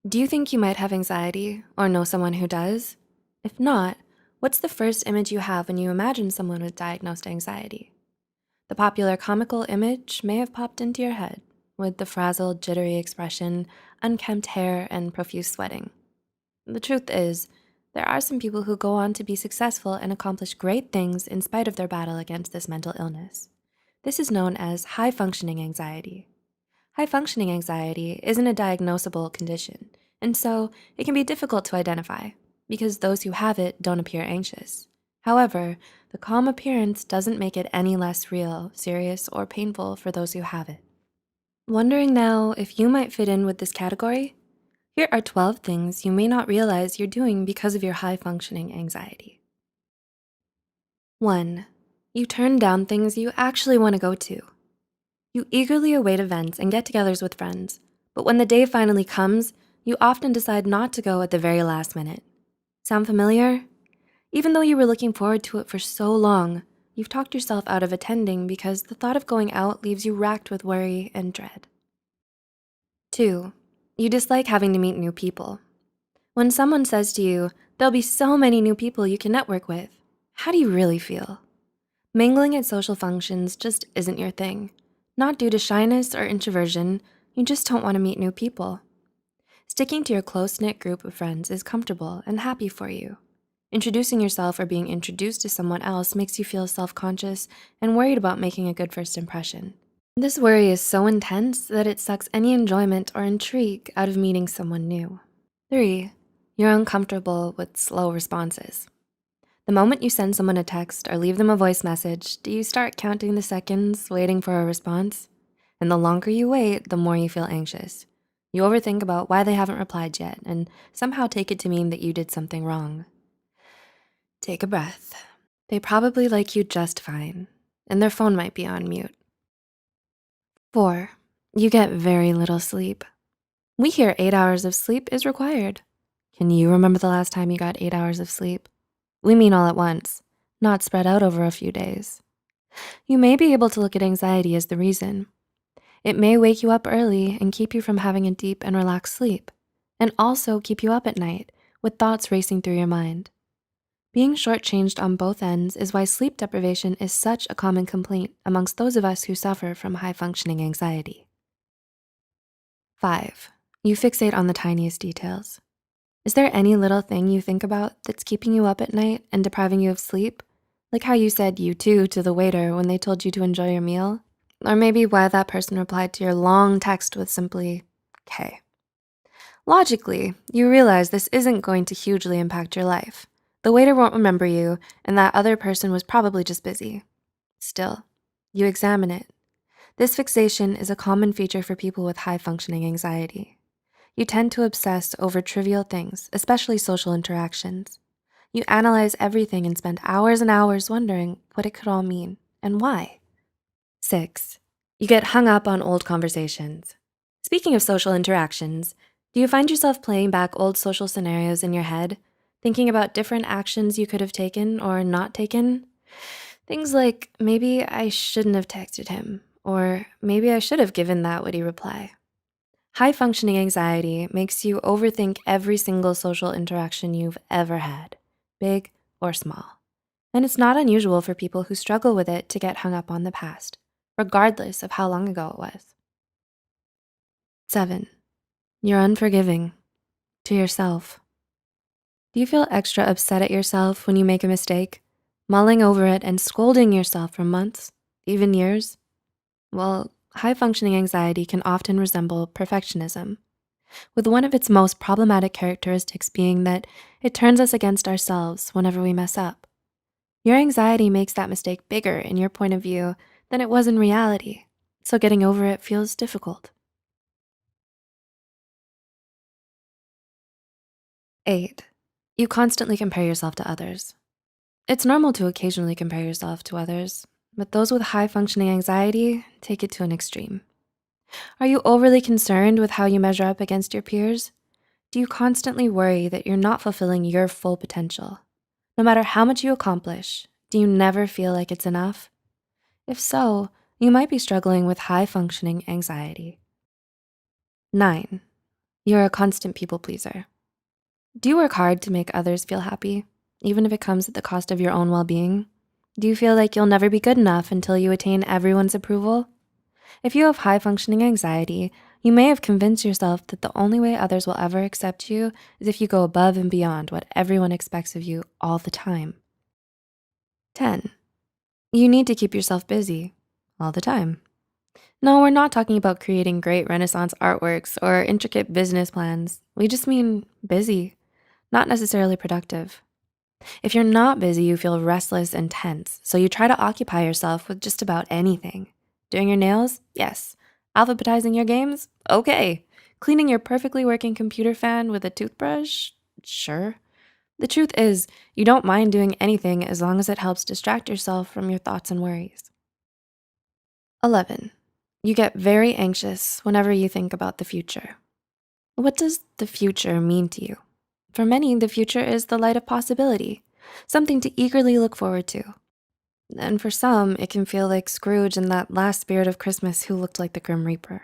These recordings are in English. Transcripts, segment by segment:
Do you think you might have anxiety or know someone who does? If not, what's the first image you have when you imagine someone with diagnosed anxiety? The popular comical image may have popped into your head with the frazzled, jittery expression, unkempt hair, and profuse sweating. The truth is, there are some people who go on to be successful and accomplish great things in spite of their battle against this mental illness. This is known as high-functioning anxiety. High-functioning anxiety isn't a diagnosable condition, and so it can be difficult to identify because those who have it don't appear anxious. However, the calm appearance doesn't make it any less real, serious, or painful for those who have it. Wondering now if you might fit in with this category? Here are 12 things you may not realize you're doing because of your high-functioning anxiety. 1. You turn down things you actually want to go to. You eagerly await events and get-togethers with friends, but when the day finally comes, you often decide not to go at the very last minute. Sound familiar? Even though you were looking forward to it for so long, you've talked yourself out of attending because the thought of going out leaves you racked with worry and dread. 2. You dislike having to meet new people. When someone says to you, "There'll be so many new people you can network with," how do you really feel? Mingling at social functions just isn't your thing. Not due to shyness or introversion, you just don't want to meet new people. Sticking to your close-knit group of friends is comfortable and happy for you. Introducing yourself or being introduced to someone else makes you feel self-conscious and worried about making a good first impression. This worry is so intense that it sucks any enjoyment or intrigue out of meeting someone new. 3. You're uncomfortable with slow responses. The moment you send someone a text or leave them a voice message, do you start counting the seconds, waiting for a response? And the longer you wait, the more you feel anxious. You overthink about why they haven't replied yet and somehow take it to mean that you did something wrong. Take a breath. They probably like you just fine, and their phone might be on mute. 4. You get very little sleep. We hear 8 hours of sleep is required. Can you remember the last time you got 8 hours of sleep? We mean all at once, not spread out over a few days. You may be able to look at anxiety as the reason. It may wake you up early and keep you from having a deep and relaxed sleep, and also keep you up at night with thoughts racing through your mind. Being shortchanged on both ends is why sleep deprivation is such a common complaint amongst those of us who suffer from high-functioning anxiety. 5. You fixate on the tiniest details. Is there any little thing you think about that's keeping you up at night and depriving you of sleep? Like how you said "you too" to the waiter when they told you to enjoy your meal? Or maybe why that person replied to your long text with simply, "Okay." Logically, you realize this isn't going to hugely impact your life. The waiter won't remember you, and that other person was probably just busy. Still, you examine it. This fixation is a common feature for people with high-functioning anxiety. You tend to obsess over trivial things, especially social interactions. You analyze everything and spend hours and hours wondering what it could all mean and why. 6. You get hung up on old conversations. Speaking of social interactions, do you find yourself playing back old social scenarios in your head, thinking about different actions you could have taken or not taken? Things like, maybe I shouldn't have texted him, or maybe I should have given that witty reply. High-functioning anxiety makes you overthink every single social interaction you've ever had, big or small. And it's not unusual for people who struggle with it to get hung up on the past, regardless of how long ago it was. 7. You're unforgiving to yourself. Do you feel extra upset at yourself when you make a mistake, mulling over it and scolding yourself for months, even years? Well, high-functioning anxiety can often resemble perfectionism, with one of its most problematic characteristics being that it turns us against ourselves whenever we mess up. Your anxiety makes that mistake bigger in your point of view than it was in reality, so getting over it feels difficult. 8. You constantly compare yourself to others. It's normal to occasionally compare yourself to others, but those with high-functioning anxiety take it to an extreme. Are you overly concerned with how you measure up against your peers? Do you constantly worry that you're not fulfilling your full potential? No matter how much you accomplish, do you never feel like it's enough? If so, you might be struggling with high-functioning anxiety. 9. You're a constant people pleaser. Do you work hard to make others feel happy, even if it comes at the cost of your own well-being? Do you feel like you'll never be good enough until you attain everyone's approval? If you have high-functioning anxiety, you may have convinced yourself that the only way others will ever accept you is if you go above and beyond what everyone expects of you all the time. 10, you need to keep yourself busy all the time. No, we're not talking about creating great Renaissance artworks or intricate business plans. We just mean busy, not necessarily productive. If you're not busy, you feel restless and tense, so you try to occupy yourself with just about anything. Doing your nails? Yes. Alphabetizing your games? Okay. Cleaning your perfectly working computer fan with a toothbrush? Sure. The truth is, you don't mind doing anything as long as it helps distract yourself from your thoughts and worries. 11, you get very anxious whenever you think about the future. What does the future mean to you? For many, the future is the light of possibility, something to eagerly look forward to. And for some, it can feel like Scrooge in that last spirit of Christmas who looked like the Grim Reaper.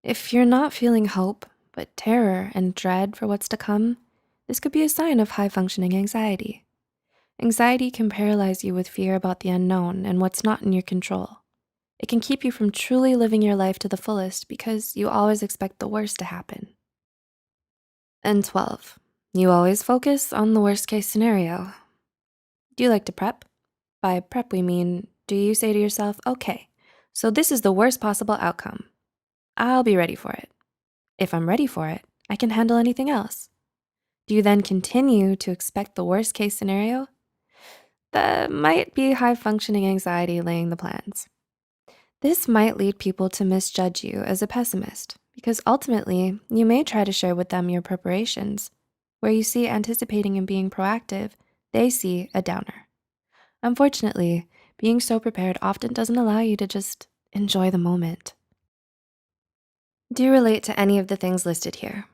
If you're not feeling hope, but terror and dread for what's to come, this could be a sign of high-functioning anxiety. Anxiety can paralyze you with fear about the unknown and what's not in your control. It can keep you from truly living your life to the fullest because you always expect the worst to happen. And 12, you always focus on the worst case scenario. Do you like to prep? By prep, we mean, do you say to yourself, okay, so this is the worst possible outcome. I'll be ready for it. If I'm ready for it, I can handle anything else. Do you then continue to expect the worst case scenario? That might be high functioning anxiety laying the plans. This might lead people to misjudge you as a pessimist because ultimately you may try to share with them your preparations. Where you see anticipating and being proactive, they see a downer. Unfortunately, being so prepared often doesn't allow you to just enjoy the moment. Do you relate to any of the things listed here?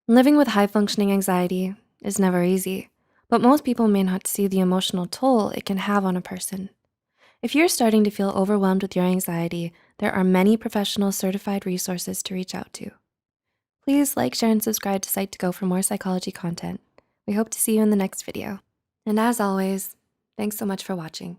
Living with high-functioning anxiety is never easy, but most people may not see the emotional toll it can have on a person. If you're starting to feel overwhelmed with your anxiety, there are many professional certified resources to reach out to. Please like, share, and subscribe to Psych2Go for more psychology content. We hope to see you in the next video. And as always, thanks so much for watching.